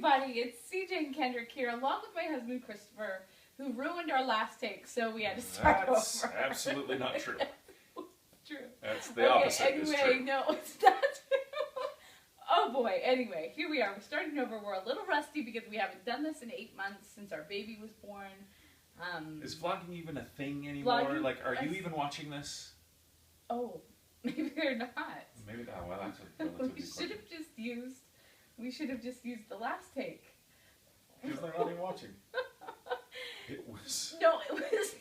everybody, it's CJ and Kendrick here, along with my husband Christopher, who ruined our last take, so we had to start That's over. absolutely not true. True. That's the opposite. Anyway, is true. no, it's not true. Oh boy, anyway, here we are. We're starting over. We're a little rusty because we haven't done this in 8 months since our baby was born. Is vlogging even a thing anymore? Like, are you even watching this? Oh, maybe they're not. Maybe not. Well, that's a relatively We should have just used the last take. Because they're not even watching. It was. No, it was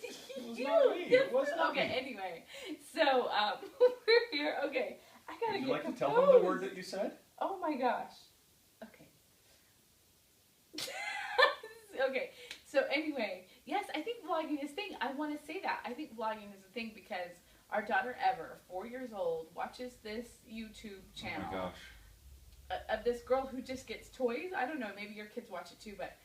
you. Not me. It was not okay, me. Anyway, so we're here. Okay, I gotta Would you get like composed. to tell them the word that you said? Oh my gosh. Okay. Okay. So anyway, yes, I think vlogging is a thing. I want to say that. I think vlogging is a thing because our daughter Ever, 4 years old, watches this YouTube channel. Oh my gosh. Of this girl who just gets toys. I don't know, maybe your kids watch it too, but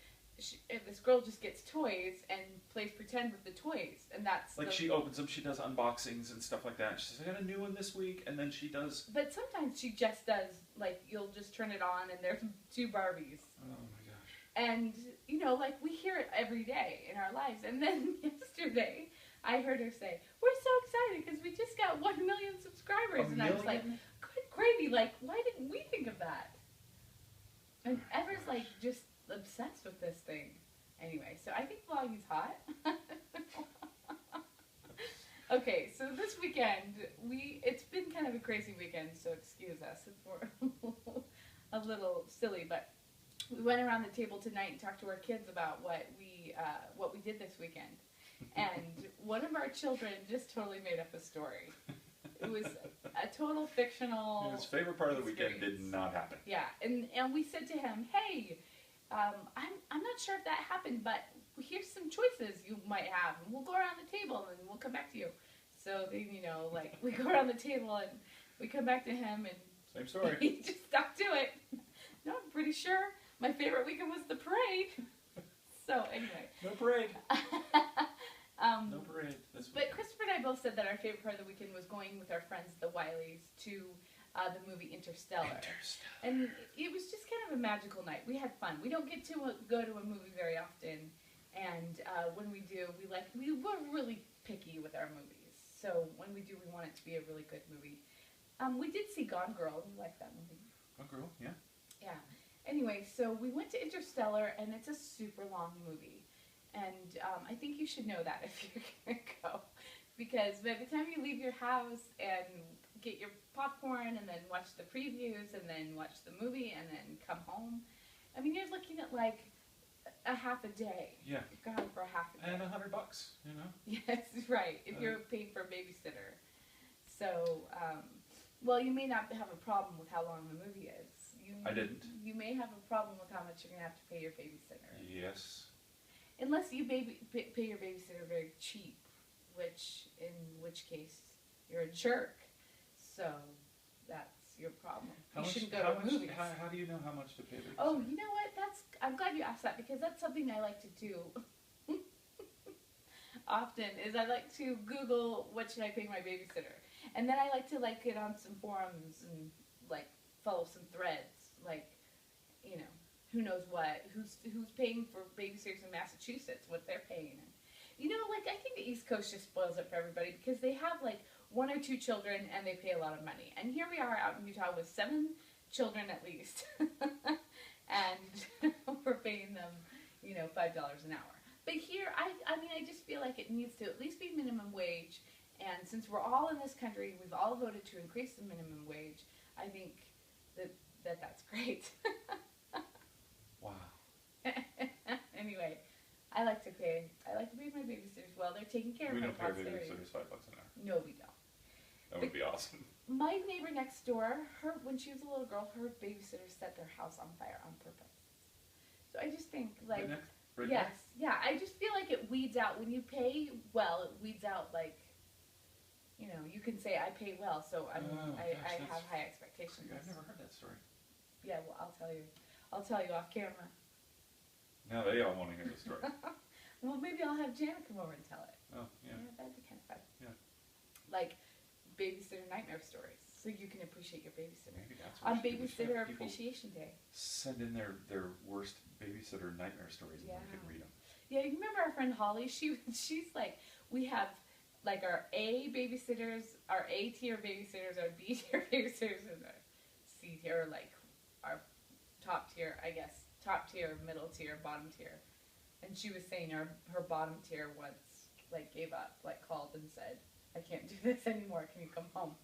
this girl just gets toys and plays pretend with the toys, and that's like she opens them, she does unboxings and stuff like that. She says, "I got a new one this week," and then she does. But sometimes she just does, like, you'll just turn it on and there's 2 Barbies. Oh my gosh. And you know, like, we hear it every day in our lives. And then yesterday, I heard her say, "We're so excited because we just got 1 million subscribers," and I was like, "Good gravy! Like, why didn't we think of that?" And Ever's like just obsessed with this thing. Anyway, so I think vlogging's hot. Okay, so this weekend it's been kind of a crazy weekend, so excuse us if we're a little silly, but we went around the table tonight and talked to our kids about what we did this weekend. And one of our children just totally made up a story. It was a total fictional. His favorite part of the experience. weekend did not happen. Yeah, and we said to him, "Hey, I'm not sure if that happened, but here's some choices you might have, and we'll go around the table and we'll come back to you." So then, you know, like, we go around the table and we come back to him and Same story. he just stuck to it. No, I'm pretty sure my favorite weekend was the parade. So anyway. No parade. No parade. But Christopher and I both said that our favorite part of the weekend was going with our friends, the Wileys, to the movie Interstellar. And it was just kind of a magical night. We had fun. We don't get to go to a movie very often, and when we do, we're really picky with our movies. So when we do, we want it to be a really good movie. We did see Gone Girl. We liked that movie. Gone Girl, yeah. Yeah. Anyway, so we went to Interstellar, and it's a super long movie. And I think you should know that if you're going to go. Because by the time you leave your house and get your popcorn and then watch the previews and then watch the movie and then come home, I mean, you're looking at like a half a day. Yeah. You're gone for a half a day. And $100, you know? Yes, right. If you're paying for a babysitter. So, well, you may not have a problem with how long the movie is. I didn't. You may have a problem with how much you're going to have to pay your babysitter. Yes. Unless you pay your babysitter very cheap, in which case you're a jerk. So that's your problem. You shouldn't go to movies. How do you know how much to pay babysitter? Oh, you know what? I'm glad you asked that because that's something I like to do often. Is I like to Google what should I pay my babysitter, and then I like to get on some forums and follow some threads, you know. Who knows what? Who's paying for babysitters in Massachusetts? What they're paying? And, you know, I think the East Coast just spoils it for everybody because they have 1 or 2 children and they pay a lot of money. And here we are out in Utah with 7 children at least, and we're paying them, you know, $5 an hour. But here, I mean, I just feel like it needs to at least be minimum wage. And since we're all in this country, we've all voted to increase the minimum wage. I think that's great. Wow. Anyway, I like to pay my babysitters well. They're taking care of my We don't pay our posterity. babysitters $5 an hour. No, we don't. That would be awesome. My neighbor next door, when she was a little girl, her babysitter set their house on fire on purpose. So I just think yes, yeah. I just feel like it weeds out when you pay well. It weeds out you know, you can say I pay well, so I have high expectations. I've never heard that story. Yeah, well, I'll tell you off camera. Now they all want to hear the story. Well, maybe I'll have Janet come over and tell it. Oh, yeah. That'd be kind of fun. Yeah. Like babysitter nightmare stories. so you can appreciate your babysitter. Maybe that's what On we should do. Babysitter People Appreciation Day. send in their worst babysitter nightmare stories, and we can read them. Yeah, you remember our friend Holly? She's like, we have like our A babysitters, our A tier babysitters, our B tier babysitters, and our C tier, like our top tier, I guess. Top tier, middle tier, bottom tier. And she was saying her bottom tier once like gave up, like called and said, I can't do this anymore. Can you come home?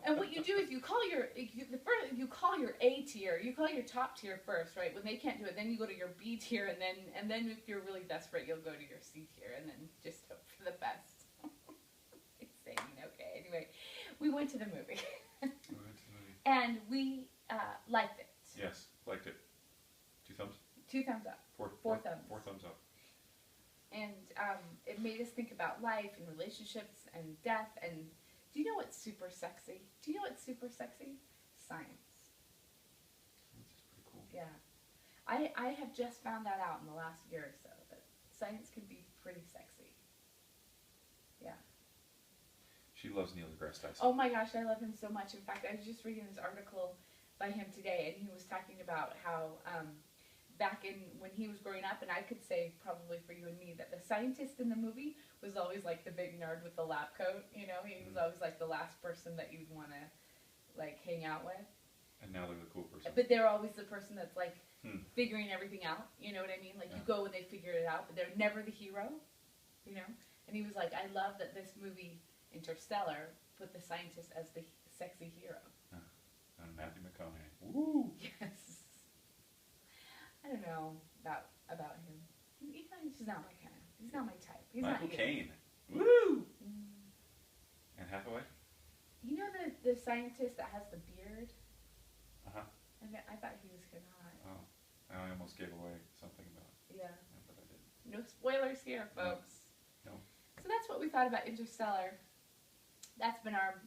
And what you do is you call your A tier, you call your top tier first, right? When they can't do it, then you go to your B tier, and then if you're really desperate, you'll go to your C tier, and then just hope for the best. It's saying okay. Anyway, we went to the movie, and we liked it. Yes, liked it. 2 thumbs. 2 thumbs up. Four thumbs. 4 thumbs up. And it made us think about life and relationships and death. And do you know what's super sexy? Do you know what's super sexy? Science. This is pretty cool. Yeah. I have just found that out in the last year or so, that science can be pretty sexy. Yeah. She loves Neil deGrasse Tyson. Oh my gosh, I love him so much. In fact, I was just reading this article by him today, and he was talking about how back in when he was growing up, and I could say probably for you and me that the scientist in the movie was always like the big nerd with the lab coat. You know, he was always like the last person that you'd want to like hang out with. And now they're the cool person. But they're always the person that's like figuring everything out. You know what I mean? Like you go and they figure it out, but they're never the hero. You know. And he was like, I love that this movie Interstellar put the scientist as the sexy hero. And Matthew McConaughey. Woo! Yes. I don't know about him. He's not my kind of. He's not my type. He's Michael not Caine. Woo! Mm. And Hathaway. You know the scientist that has the beard? Uh-huh. I thought he was kind of hot. Oh, I almost gave away something about it. Yeah. But I didn't. No spoilers here, folks. No. So that's what we thought about Interstellar. That's been our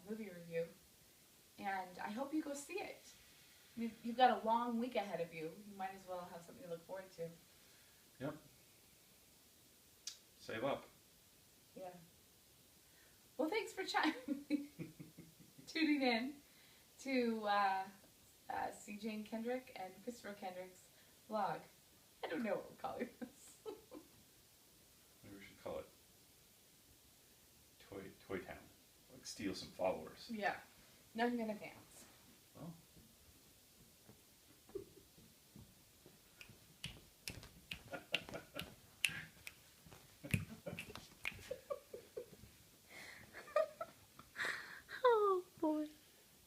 movie review, and I hope you go see it. You've got a long week ahead of you. You might as well have something to look forward to. Yep. Save up. Yeah. Well, thanks for tuning in to C. Jane Kendrick and Christopher Kendrick's vlog. I don't know what we're calling this. Maybe we should call it Toy Town. Like steal some followers. Yeah. Nothing gonna down.